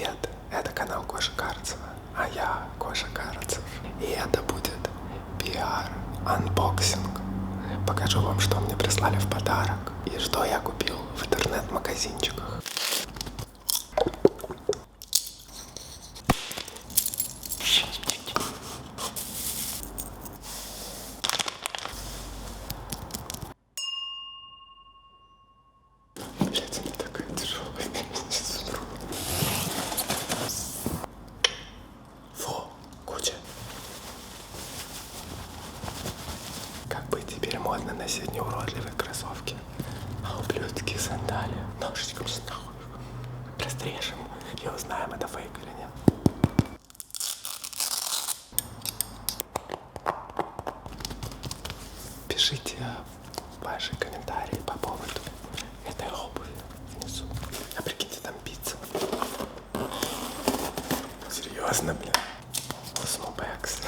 Привет, это канал Коша Карцева, а я Коша Карцев. И это будет PR-анбоксинг. Покажу вам, что мне прислали в подарок и что я купил в интернет-магазинчиках. Блять, она такая тяжелая. Фу, куча. Как бы теперь модно носить неуродливые кроссовки, а ублюдские сандали. Ножичком нахуй растрежем и узнаем, это фейк или нет. Пишите ваши комментарии по поводу этой обуви внизу. А прикиньте, там пицца. Серьезно, блин. Космобэкс.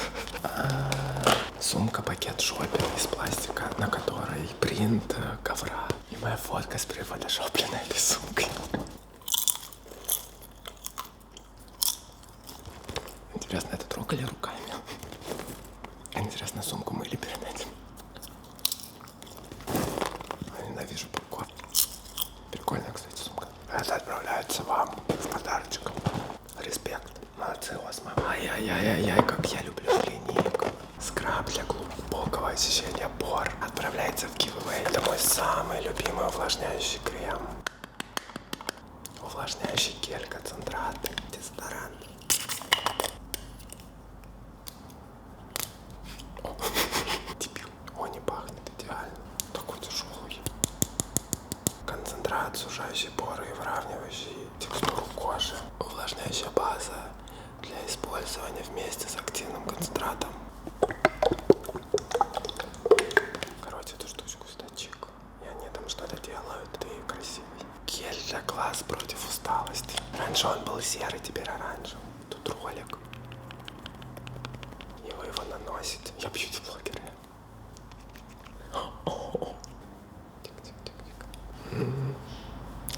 Сумка-пакет шопер из пластика, на которой принт ковра. И моя фотка с прифотошопленной этой сумкой. Интересно, это трогали руками? Интересно, сумку мыли перед этим? Ненавижу попкорн. Прикольная, кстати, сумка. Это отправляется вам в подарочек. Респект. Молодцы, Осма. Ай-яй-яй-яй, как я люблю клинику. Скраб для глубокого очищения пор отправляется в giveaway. Это мой самый любимый увлажняющий крем. Увлажняющий гель, концентрат, дезодорант. Дебил. О, не пахнет идеально. Такой тяжелый. Концентрат, сужающий поры и выравнивающий текстуру кожи. Увлажняющая база для использования вместе с активным концентратом. Короче, эту штучку стачик. И они там что-то делают, и красивый. Гель для глаз против усталости. Раньше он был серый, теперь оранжевый. Тут ролик. И вы его наносите. Я бьюти-блогер.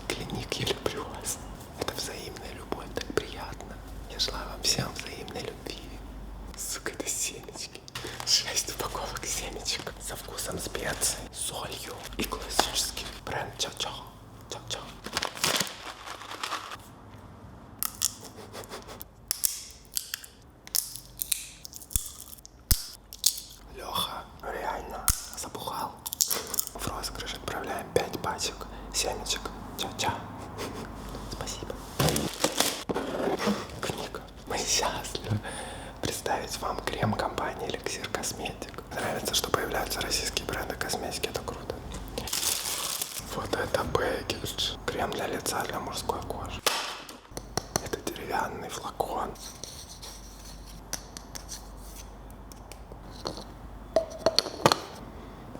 Клиник, я люблю вас. Это взаимная любовь, так приятно. Я желаю вам всем взаимной любви. Сука, это семечки. 6 упаковок семечек со вкусом специй, солью и классический бренд Чао-Чао. Чао-Чао. Леха, реально забухал. В розыгрыш отправляем 5 пачек семечек. Чао-чао. Спасибо. Книга. Мы счастливы представить вам крем компании Elixir Cosmetic. Нравится, что появляются российские бренды косметики. Это круто. Вот это пэкидж. Крем для лица, для мужской кожи. Это деревянный флакон.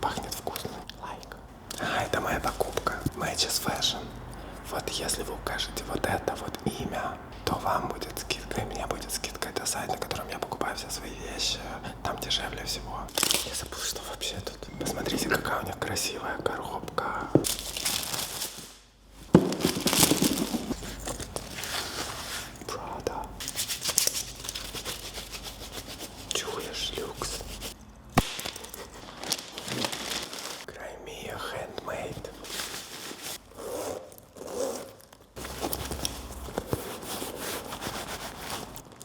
Пахнет вкусно. Лайк. Это моя покупка. Matches Fashion. Вот если вы укажете вот это вот имя, то вам будет скидка, и мне будет скидка. Это сайт, на котором я покупаю все свои вещи. Там дешевле всего. Я забыл, что вообще тут. Посмотрите, какая у них красивая коробка. Prada. Чуешь, люкс. Crimea Handmade.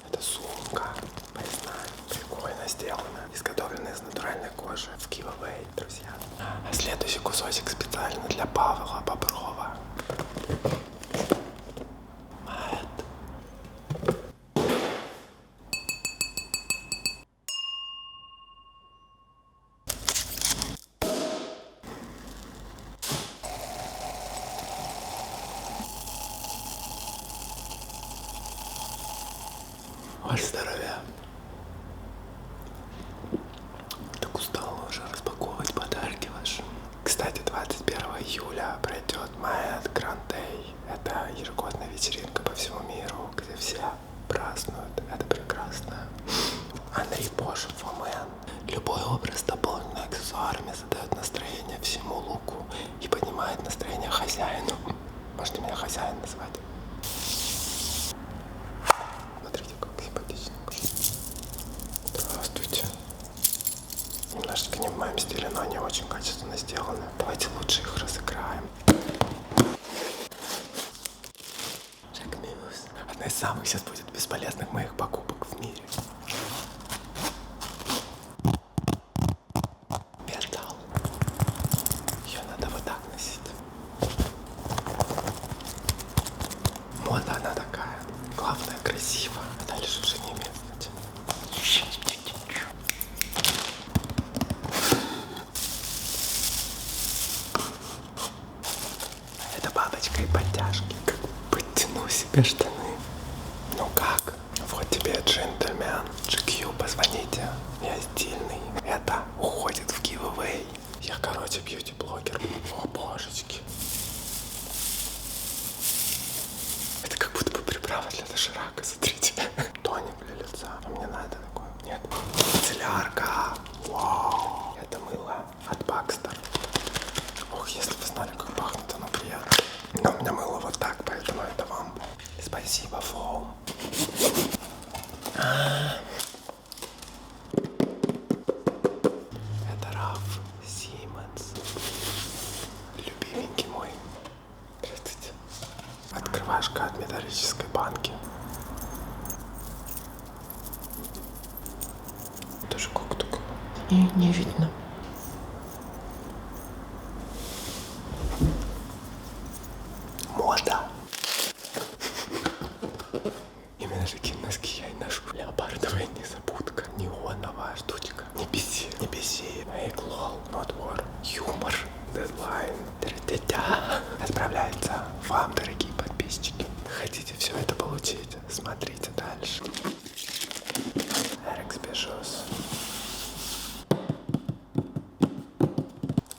Это сумка поясная, прикольно сделана, изготовлена из натуральной кожи в giveaway, друзья. А следующий кусочек специально для Павла Боброва. Ваше здоровье. Так устал уже распаковывать подарки ваши. Кстати, 21 июля пройдет Mad Grand Day. Это ежегодная вечеринка по всему миру, где все празднуют. Это прекрасно. Анри Бош, Фомен. Любой образ, дополненный аксессуарами, задает настроение всему луку и поднимает настроение хозяину. Можете меня хозяин назвать? моем стиле, но они очень качественно сделаны. Давайте лучше их разыграем. Шагмюз. Одна из самых сейчас будет бесполезных моих покупок в мире. Металл. Ее надо вот так носить. Мода она такая. Главное красиво, а дальше уже не местно. Это бабочка и подтяжки. Как подтяну себе штаны. Ну как? Вот тебе джентльмен. GQ, позвоните. Я стильный. Это уходит в giveaway. Я, короче, бьюти-блогер. О, божечки. Это как будто бы приправа для доширака, смотрите. Тоник для лица. А мне надо такое? Нет. Целлярка. Вау. Это мыло от Baxter. Ох, если вы знали, как пахнет, оно приятно. Но у меня мыло вот так, поэтому это вам. Спасибо, Фоум. Это Раф Симмонс. Любименький мой. Здравствуйте. Открывашка от металлической банки. Тоже как только. Не видно. Мода. Именно такие носки я и ношу. Леопардовая незабудка. Неоновая штучка. Не беси. Не беси. Эй, лол. Not war. Юмор. Дедлайн. Отправляется вам, дорогие подписчики. Хотите все это получить? Смотрите дальше. Эрик Спешус.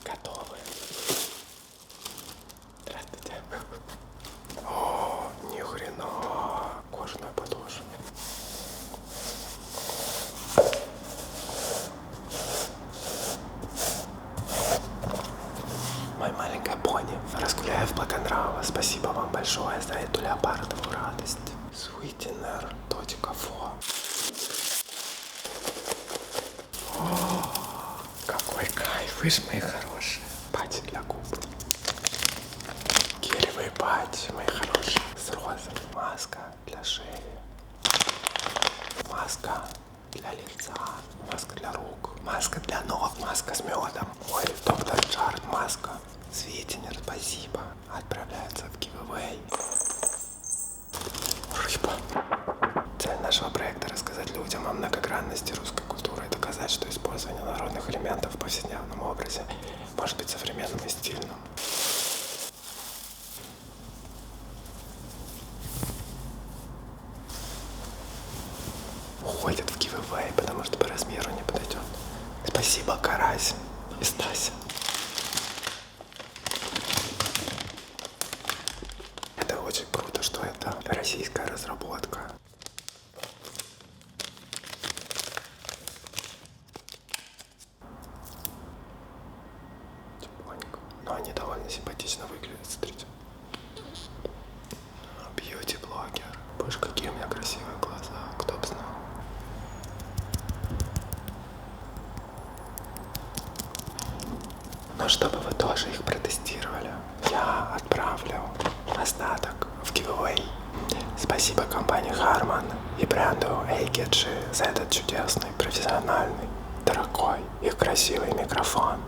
Готовы. Здравствуйте. О, ни хрена. Кожаная подошва. Мой маленькая пони. Разгуляю в Блоконрава. Спасибо вам большое за эту леопардовую радость. Sweetener.fo. Какой кайф, вы ж мои хорошие. Патчи для губ. Гелевые патчи, мои хорошие. С розой. Маска для шеи. Маска для лица. Маска для рук. Маска для ног. Маска с медом. Ой, доктор Джаред маска. Светинер, спасибо. Отправляется в giveaway. Рыба. Цель нашего проекта — рассказать людям о многогранности русской культуры и доказать, что использование народных элементов в повседневном образе может быть современным и стильным. Уходит в giveaway, потому что по размеру не подойдет. Спасибо, Карась и Стася. Это очень круто, что это российская разработка. Тепленько. Но они довольно симпатично выглядят, смотрите. Бьюти-блогер. Боже, какие у меня красивые глаза, кто бы знал. Но чтобы вы тоже их протестировали, я отправлю остаток в giveaway. Спасибо компании Harman и бренду AKG за этот чудесный, профессиональный, дорогой и красивый микрофон.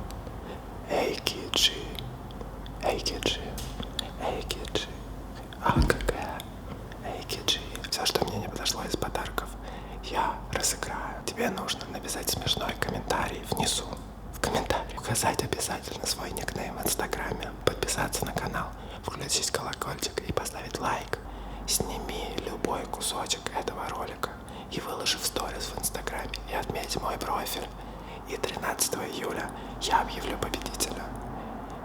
AKG, AKG, AKG, АКГ, AKG. Все, что мне не подошло из подарков, я разыграю. Тебе нужно написать смешной комментарий внизу. В комментарии указать обязательно свой никнейм в инстаграме, подписаться на канал, включить колокольчик и поставить лайк. Сними любой кусочек этого ролика и выложи в сторис в инстаграме и отметь мой профиль. И 13 июля я объявлю победителя.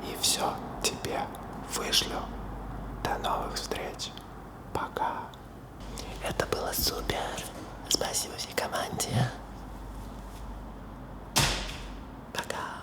И все тебе вышлю. До новых встреч. Пока. Это было супер. Спасибо всей команде.